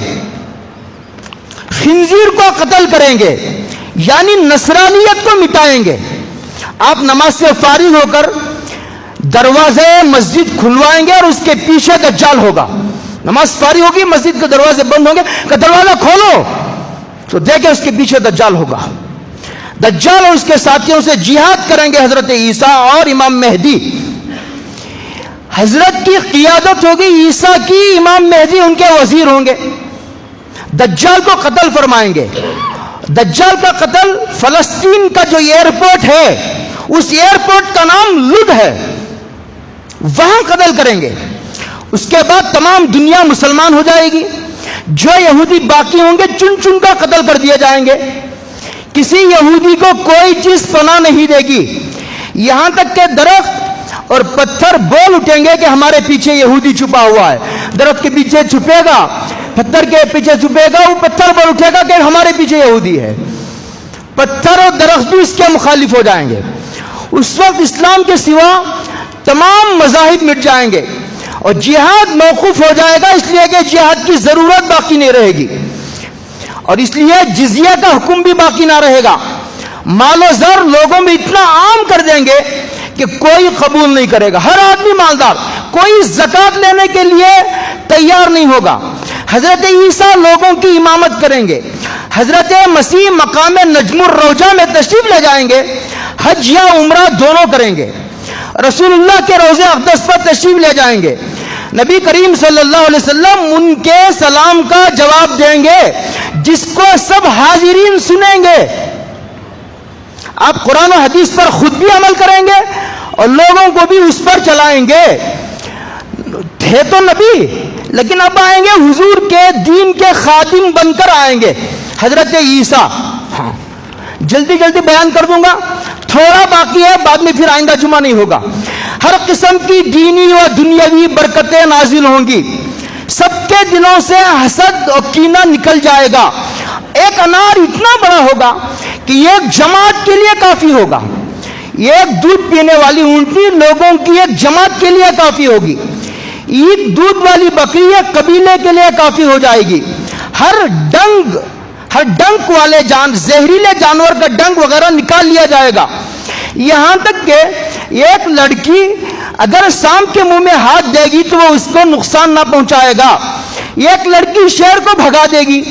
خنزیر کو قتل کریں گے, یعنی نصرانیت کو مٹائیں گے. آپ نماز سے فارغ ہو کر دروازے مسجد کھلوائیں گے اور اس کے پیچھے دجال ہوگا. نماز فارغ ہوگی، مسجد کے دروازے بند ہوں گے کہ دروازہ کھولو تو دیکھیں اس کے پیچھے دجال ہوگا. دجال اور اس کے ساتھیوں سے جہاد کریں گے حضرت عیسیٰ اور امام مہدی. حضرت کی قیادت ہوگی عیسیٰ کی، امام مہدی ان کے وزیر ہوں گے. دجال کو قتل فرمائیں گے. دجال کا قتل فلسطین کا جو ایئرپورٹ ہے اس ایئرپورٹ کا نام لد ہے، وہاں قتل کریں گے. اس کے بعد تمام دنیا مسلمان ہو جائے گی. جو یہودی باقی ہوں گے چن چن کا قتل کر دیے جائیں گے. کسی یہودی کو کوئی چیز پناہ نہیں دے گی، یہاں تک کہ درخت اور پتھر بول اٹھیں گے کہ ہمارے پیچھے یہودی چھپا ہوا ہے. درخت کے پیچھے چھپے گا، پتھر کے پیچھے چھپے گا، وہ پتھر بول اٹھے گا کہ ہمارے پیچھے یہودی ہے. پتھر اور درخت بھی اس کے مخالف ہو جائیں گے. اس وقت اسلام کے سوا تمام مذاہب مٹ جائیں گے اور جہاد موقوف ہو جائے گا، اس لیے کہ جہاد کی ضرورت باقی نہیں رہے گی، اور اس لیے جزیہ کا حکم بھی باقی نہ رہے گا. مال و زر لوگوں میں اتنا عام کر دیں گے کہ کوئی قبول نہیں کرے گا. ہر آدمی مالدار، کوئی زکوٰۃ لینے کے لیے تیار نہیں ہوگا. حضرت عیسیٰ لوگوں کی امامت کریں گے. حضرت مسیح مقام نجم الروضہ میں تشریف لے جائیں گے، حج یا عمرہ دونوں کریں گے. رسول اللہ کے روضہ اقدس پر تشریف لے جائیں گے. نبی کریم صلی اللہ علیہ وسلم ان کے سلام کا جواب دیں گے جس کو سب حاضرین سنیں گے. آپ قرآن و حدیث پر خود بھی عمل کریں گے اور لوگوں کو بھی اس پر چلائیں گے. تھے تو نبی لیکن اب آئیں گے حضور کے دین کے خادم بن کر آئیں گے. حضرت عیسیٰ، ہاں جلدی جلدی بیان کر دوں گا، تھوڑا باقی ہے، بعد میں پھر آئندہ جمعہ نہیں ہوگا. ہر قسم کی دینی و دنیاوی برکتیں نازل ہوں گی. سب کے دلوں سے حسد اور کینہ نکل جائے گا. ایک انار اتنا بڑا ہوگا کہ ایک جماعت کے لیے کافی ہوگا. ایک دودھ پینے والی اونٹنی لوگوں کی ایک جماعت کے لیے کافی ہوگی. ایک دودھ والی بکری ایک قبیلے کے لیے کافی ہو جائے گی. ہر ڈنک والے زہریلے جانور کا ڈنک وغیرہ نکال لیا جائے گا. یہاں تک کہ ایک لڑکی اگر سانپ کے منہ میں ہاتھ دے گی تو وہ اس کو نقصان نہ پہنچائے گا. ایک لڑکی شیر کو بھگا دے گی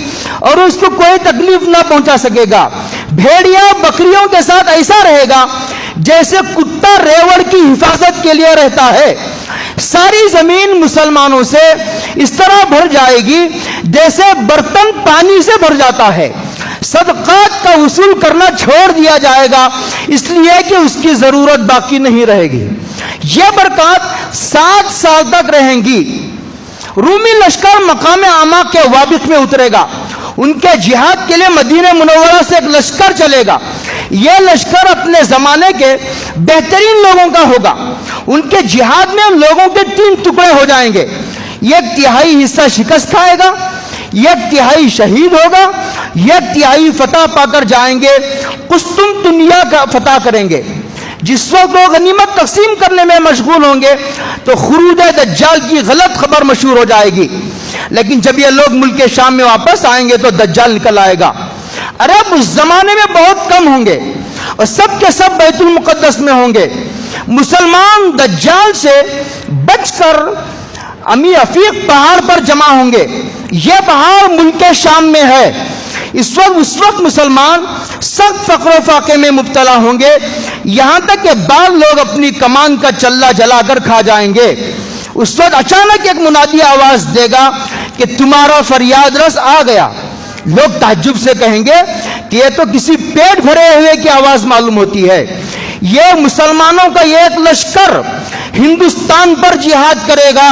اور اس کو کوئی تکلیف نہ پہنچا سکے گا. بھیڑیا بکریوں کے ساتھ ایسا رہے گا جیسے کتا ریوڑ کی حفاظت کے لیے رہتا ہے. ساری زمین مسلمانوں سے اس طرح بھر جائے گی جیسے برتن پانی سے بھر جاتا ہے. صدقات کا وصول کرنا چھوڑ دیا جائے گا اس لیے کہ اس کی ضرورت باقی نہیں رہے گی. یہ برکات 7 سال تک رہیں گی. رومی لشکر مقام عامہ کے وابق میں اترے گا. ان کے جہاد کے لیے مدینہ منورہ سے ایک لشکر چلے گا. یہ لشکر اپنے زمانے کے بہترین لوگوں کا ہوگا. ان کے جہاد میں لوگوں کے 3 ٹکڑے ہو جائیں گے. 1/3 حصہ شکست کھائے گا، 1/3 شہید ہوگا، 1/3 فتح پا کر جائیں گے، قسطنطنیہ کا فتح کریں گے. جس وقت وہ غنیمت تقسیم کرنے میں مشغول ہوں گے تو خروج دجال کی غلط خبر مشہور ہو جائے گی. لیکن جب یہ لوگ ملک شام میں واپس آئیں گے تو دجال نکل آئے گا. عرب اس زمانے میں بہت کم ہوں گے اور سب کے سب بیت المقدس میں ہوں گے. مسلمان دجال سے بچ کر امی عفیق پہاڑ پر جمع ہوں گے. یہ پہاڑ ملک شام میں ہے. اس وقت مسلمان سخت فقر و فاقے میں مبتلا ہوں گے، یہاں تک کہ بعض لوگ اپنی کمان کا چلہ جلا کر کھا جائیں گے. اس وقت اچانک ایک منادی آواز دے گا کہ تمہارا فریاد رس آ گیا. لوگ تعجب سے کہیں گے کہ یہ تو کسی پیٹ بھرے ہوئے کی آواز معلوم ہوتی ہے. یہ مسلمانوں کا ایک لشکر ہندوستان پر جہاد کرے گا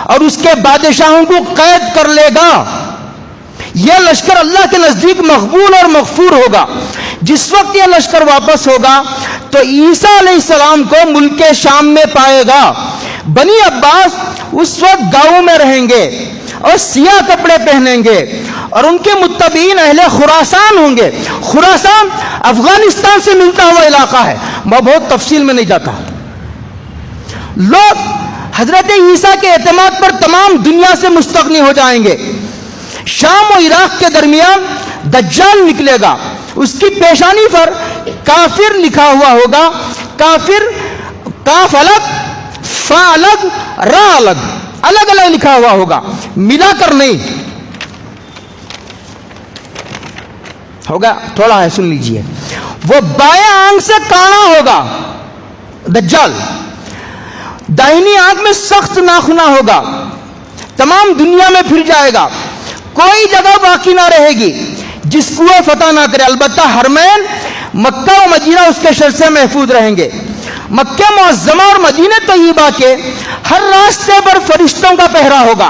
اور اس کے بادشاہوں کو قید کر لے گا. یہ لشکر اللہ کے نزدیک مقبول اور مغفور ہوگا. جس وقت یہ لشکر واپس ہوگا تو عیسیٰ علیہ السلام کو ملک شام میں پائے گا. بنی عباس اس وقت گاؤں میں رہیں گے اور سیاہ کپڑے پہنیں گے اور ان کے متبعین اہل خراسان ہوں گے. خراسان افغانستان سے ملتا ہوا علاقہ ہے، میں بہت تفصیل میں نہیں جاتا. لوگ حضرت عیسیٰ کے اعتماد پر تمام دنیا سے مستغنی ہو جائیں گے. شام و عراق کے درمیان دجال نکلے گا. اس کی پیشانی پر کافر لکھا ہوا ہوگا. کافر، کاف الگ، فا الگ، را الگ. الگ الگ لکھا ہوا ہوگا، ملا کر نہیں ہوگا. تھوڑا ہے سن لیجئے. وہ بائیں آنکھ سے کانا ہوگا دجال، داہنی آنکھ میں سخت ناخنا ہوگا، تمام دنیا میں پھر جائے گا، کوئی جگہ باقی نہ رہے گی جس کو وہ فتح نہ کرے. البتہ حرمین مکہ و مدینہ اس کے شر سے محفوظ رہیں گے. مکہ معظمہ اور مدینہ طیبہ کے ہر راستے پر فرشتوں کا پہرا ہوگا.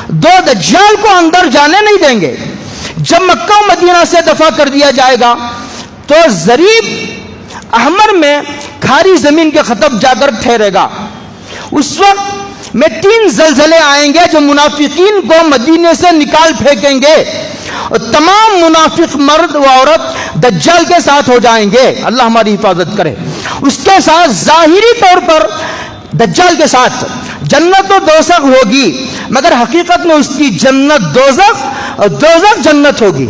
دو دجال کو اندر جانے نہیں دیں گے. جب مکہ و مدینہ سے دفع کر دیا جائے گا تو ضریب احمر میں کھاری زمین کے خطب جا کر ٹھہرے گا. اس وقت میں 3 زلزلے آئیں گے جو منافقین کو مدینے سے نکال پھینکیں گے اور تمام منافق مرد و عورت دجال کے ساتھ ہو جائیں گے. اللہ ہماری حفاظت کرے. اس کے ساتھ ظاہری طور پر دجال کے ساتھ جنت و دوزخ ہوگی، مگر حقیقت میں اس کی جنت دوزخ اور دوزخ جنت ہوگی.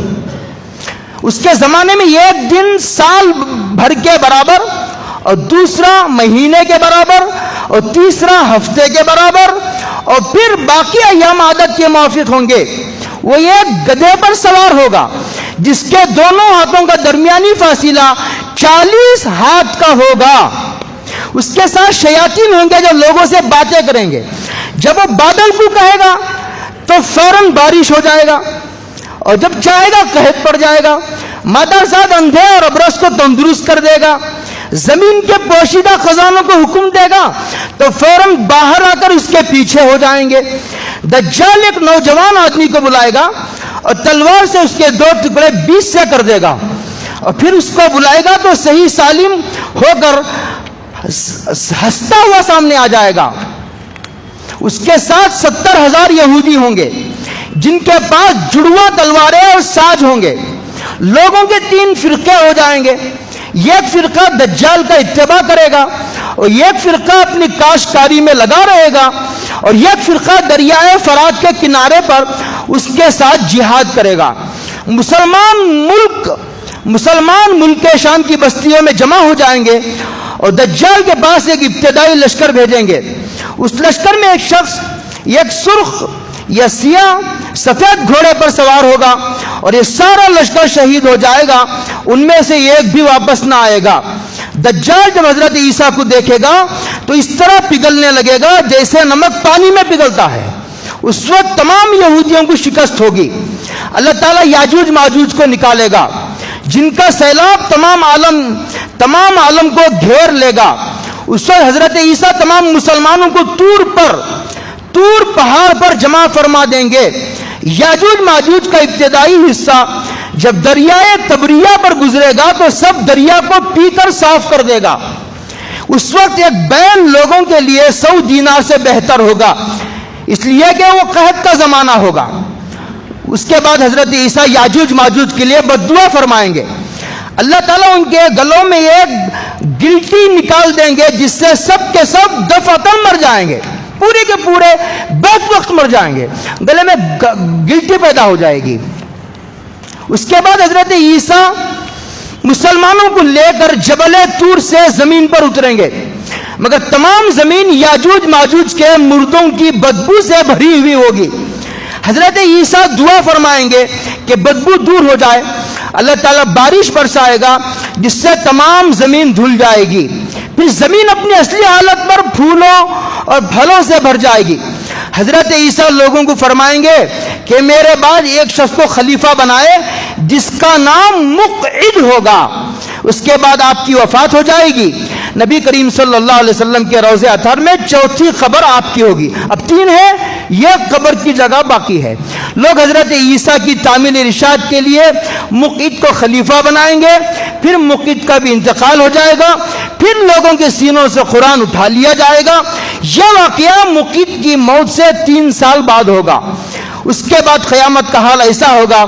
اس کے زمانے میں ایک دن سال بھر کے برابر، اور دوسرا مہینے کے برابر، اور تیسرا ہفتے کے برابر، اور پھر باقی ایام عادت کے موافق ہوں گے. وہ ایک گدھے پر سوار ہوگا جس کے دونوں ہاتھوں کا درمیانی فاصلہ 40 ہاتھ کا ہوگا. اس کے ساتھ شیاطین ہوں گے جو لوگوں سے باتیں کریں گے. جب وہ بادل کو کہے گا تو فوراً بارش ہو جائے گا، اور جب چاہے گا قحط پڑ جائے گا. مادر زاد اندھے اور ابرص کو تندرست کر دے گا. زمین کے پوشیدہ خزانوں کو حکم دے گا تو فوراً باہر آ کر اس کے پیچھے ہو جائیں گے. دجال ایک نوجوان آدمی کو بلائے گا اور تلوار سے اس کے 2 ٹکڑے 20 سے کر دے گا، اور پھر اس کو بلائے گا تو صحیح سالم ہو کر ہنستا ہوا سامنے آ جائے گا. اس کے ساتھ 70,000 یہودی ہوں گے جن کے پاس جڑواں تلواریں اور ساز ہوں گے. لوگوں کے 3 فرقے ہو جائیں گے. ایک فرقہ دجال کا اتباع کرے گا، اور ایک فرقہ اپنی کاشتکاری میں لگا رہے گا، اور ایک فرقہ دریائے فرات کے کنارے پر اس کے ساتھ جہاد کرے گا. مسلمان ملک شام کی بستیوں میں جمع ہو جائیں گے اور دجال کے پاس ایک ابتدائی لشکر بھیجیں گے. اس لشکر میں ایک شخص ایک سرخ یا سیاہ سفید گھوڑے پر سوار ہوگا، اور یہ سارا لشکر شہید ہو جائے گا، ان میں سے ایک بھی واپس نہ آئے گا. دجال جب حضرت عیسیٰ کو دیکھے گا تو اس طرح پگھلنے لگے گا جیسے نمک پانی میں پگھلتا ہے. اس وقت تمام یہودیوں کو شکست ہوگی. اللہ تعالیٰ یاجوج ماجوج کو نکالے گا جن کا سیلاب تمام عالم کو گھیر لے گا. اس وقت حضرت عیسیٰ تمام مسلمانوں کو طور پہاڑ پر جمع فرما دیں گے. یاجوج ماجوج کا ابتدائی حصہ جب دریائے تبریہ پر گزرے گا تو سب دریا کو پی کر صاف کر دے گا. اس وقت ایک بیل لوگوں کے لیے 100 دینار سے بہتر ہوگا، اس لیے کہ وہ قحط کا زمانہ ہوگا. اس کے بعد حضرت عیسیٰ یاجوج ماجوج کے لیے بددعا فرمائیں گے. اللہ تعالیٰ ان کے گلوں میں ایک گلٹی نکال دیں گے جس سے سب کے سب دفعتاً مر جائیں گے، پورے کے پورے بیک وقت مر جائیں گے، گلے میں گلٹی پیدا ہو جائے گی. اس کے بعد حضرت عیسیٰ مسلمانوں کو لے کر جبل طور سے زمین پر اتریں گے، مگر تمام زمین یاجوج ماجوج کے مردوں کی بدبو سے بھری ہوئی ہوگی. حضرت عیسیٰ دعا فرمائیں گے کہ بدبو دور ہو جائے. اللہ تعالیٰ بارش برسائے گا جس سے تمام زمین دھل جائے گی. پھر زمین اپنی اصلی حالت پر پھولوں اور پھلوں سے بھر جائے گی. حضرت عیسیٰ لوگوں کو فرمائیں گے کہ میرے بعد ایک شخص کو خلیفہ بنائے جس کا نام مقعد ہوگا. اس کے بعد آپ کی وفات ہو جائے گی. نبی کریم صلی اللہ علیہ وسلم کے روضہ اطہر میں 4تھی قبر آپ کی ہوگی. اب 3 ہے، یہ قبر کی جگہ باقی ہے. لوگ حضرت عیسیٰ کی تعمیل ارشاد کے لیے مقعد کو خلیفہ بنائیں گے. پھر مقعد کا بھی انتقال ہو جائے گا. پھر لوگوں کے سینوں سے قرآن اٹھا لیا جائے گا. یہ واقعہ مقعد کی موت سے 3 سال بعد ہوگا. اس کے بعد قیامت کا حال ایسا ہوگا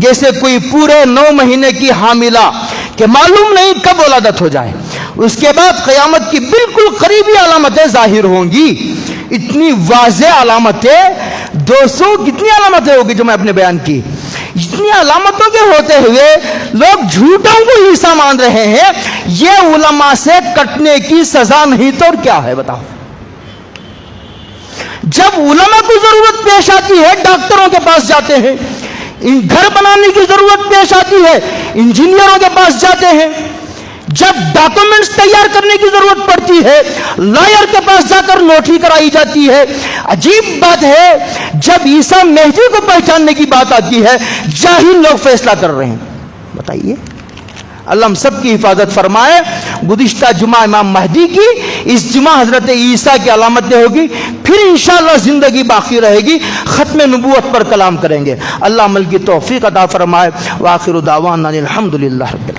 جیسے کوئی پورے 9 مہینے کی حاملہ کہ معلوم نہیں کب ولادت ہو جائے. اس کے بعد قیامت کی بالکل قریبی علامتیں ظاہر ہوں گی. اتنی واضح علامتیں 200 کتنی علامتیں ہوگی جو میں اپنے بیان کی. اتنی علامتوں کے ہوتے ہوئے لوگ جھوٹوں کو عیسیٰ مان رہے ہیں. یہ علماء سے کٹنے کی سزا نہیں تو اور کیا ہے بتاؤ. جب علماء کو ضرورت پیش آتی ہے ڈاکٹروں کے پاس جاتے ہیں، گھر بنانے کی ضرورت پیش آتی ہے انجینئروں کے پاس جاتے ہیں، جب ڈاکومنٹس تیار کرنے کی ضرورت پڑتی ہے لائر کے پاس جا کر نوٹری کرائی جاتی ہے۔ عجیب بات ہے جب عیسیٰ مہدی کو پہچاننے کی بات آتی ہے جاہل لوگ فیصلہ کر رہے ہیں۔ بتائیے، اللہ ہم سب کی حفاظت فرمائے۔ گزشتہ جمعہ امام مہدی کی، اس جمعہ حضرت عیسیٰ کی علامتیں ہوگی، پھر انشاءاللہ زندگی باقی رہے گی، ختم نبوت پر کلام کریں گے۔ اللہ عمل کی توفیق عطا فرمائے۔ وآخر دعوانا الحمدللہ رب العالمین۔